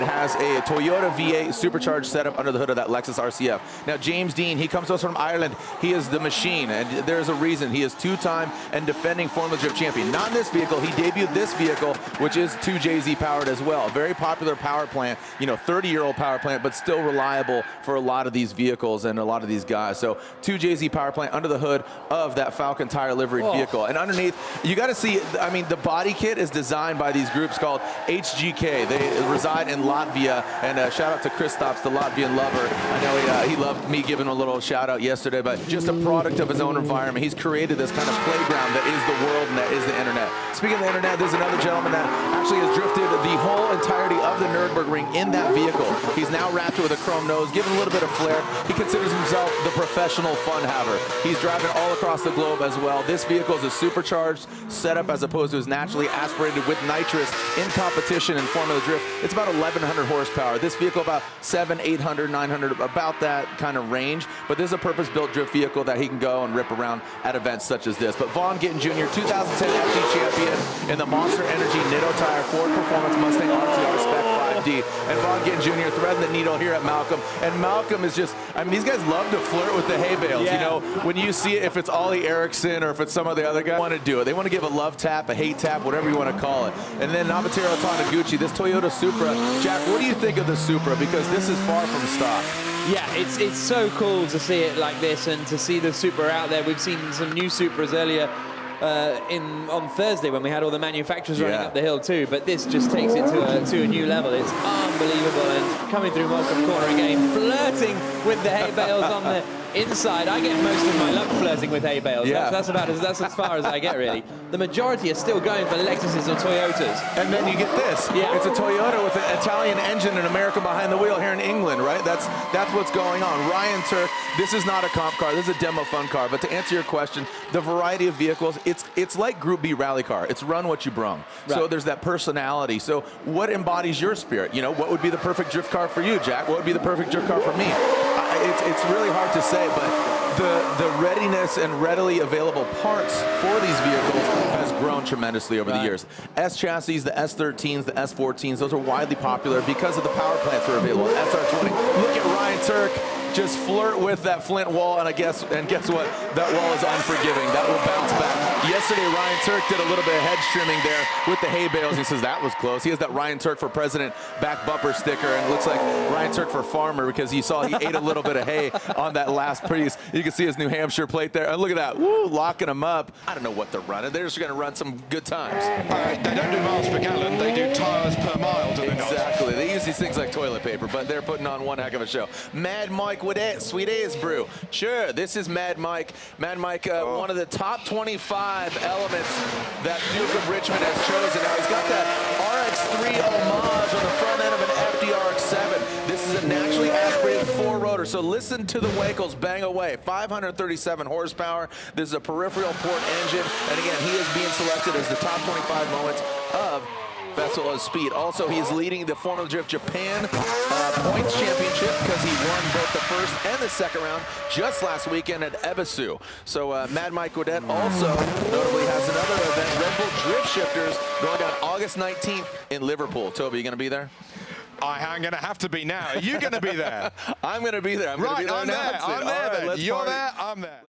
it has a Toyota V8 supercharged setup under the hood of that Lexus RCF. Now, James Deane, he comes to us from Ireland. He is the machine, and there's a reason. He is two-time and defending Formula Drift champion. Not in this vehicle. He debuted this vehicle, which is 2JZ powered as well. Very popular power plant, you know, 30-year-old power plant, but still reliable for a lot of these vehicles and a lot of these guys. So 2JZ power plant under the hood of that Falcon tire liveried vehicle. And underneath, you got to see, I mean, the body kit is designed by these groups called HGK. They reside in Latvia, and shout out to Kristaps, the Latvian lover. I know he loved me giving him a little shout out yesterday, but just a product of his own environment. He's created this kind of playground that is the world and that is the internet. Speaking of the internet, there's another gentleman that actually has drifted the whole entirety of the Nürburgring in that vehicle. He's now wrapped it with a chrome nose, given a little bit of flair. He considers himself the professional fun haver. He's driving all across the globe as well. This vehicle is a supercharged setup as opposed to his naturally aspirated with nitrous in competition in Formula Drift. It's about 1,100 horsepower. This vehicle about 700, 800, 900, about that kind of range. But this is a purpose-built drift vehicle that he can go and rip around at events such as this. But Vaughn Gittin Jr., 2010 FD champion in the Monster Energy Nitto Tire Ford Performance Mustang RTR Spec 5D. And Vaughn Gittin Jr. threading the needle here at Malcolm. And Malcolm is just, I mean, these guys love to flirt with the hay bales. You know, when you see it, if it's Ollie Erickson or if it's some of the other guys, want to do it. They want to give a love tap, a hate tap, whatever you want to call it. And then Nobuteru Taniguchi, this Toyota Supra. Jack, what do you think of the Supra? Because this is far from stock. Yeah, it's so cool to see it like this and to see the Supra out there. We've seen some new Supras earlier on Thursday when we had all the manufacturers running up the hill too, but this just takes it to a new level. It's unbelievable, and coming through Malcolm Corner again, flirting with the hay bales on the inside. I get most of my luck flirting with hay bales. That's as far as I get, really. The majority are still going for Lexuses or Toyotas. And then you get this. It's a Toyota with an Italian engine and America behind the wheel here in England, right? That's what's going on. Ryan Tuerck, this is not a comp car. This is a demo fun car. But to answer your question, the variety of vehicles, it's like Group B rally car. It's run what you brung. Right. So there's that personality. So what embodies your spirit? You know, what would be the perfect drift car for you, Jack? What would be the perfect drift car for me? It's really hard to say, but the readiness and readily available parts for these vehicles has grown tremendously over the years. S chassis, the S13s, the S14s, those are widely popular because of the power plants that are available. SR20. Look at Ryan Tuerck just flirt with that flint wall, and guess what? That wall is unforgiving. That will bounce back. Yesterday, Ryan Tuerck did a little bit of hedge trimming there with the hay bales. He says that was close. He has that Ryan Tuerck for President back bumper sticker, and it looks like Ryan Tuerck for farmer because you saw he ate a little bit of hay on that last Prius. You can see his New Hampshire plate there. And look at that. Woo, locking him up. I don't know what they're running. They're just going to run some good times. They don't do miles per gallon. They do tires per mile, do they not? Exactly. They use these things like toilet paper, but they're putting on one heck of a show. Mad Mike Woodette, Sweet A's Brew. Sure, this is Mad Mike. Mad Mike, one of the top 25 elements that Duke of Richmond has chosen. Now, he's got that RX-3 homage on the front end of an FD RX-7. This is a naturally aspirated four-rotor, so listen to the Wakels bang away. 537 horsepower. This is a peripheral port engine, and again, he is being selected as the top 25 moments of Festival of Speed. Also, he is leading the Formula Drift Japan points championship because he won both the first and the second round just last weekend at Ebisu. So Mad Mike Woodette also notably has another event, Red Bull Drift Shifters, going down August 19th in Liverpool. Toby, you going to be there? I'm going to have to be now. Are you going to be there? I'm going to be there. I'm going to be there. I'm there. Right, You're there. I'm there.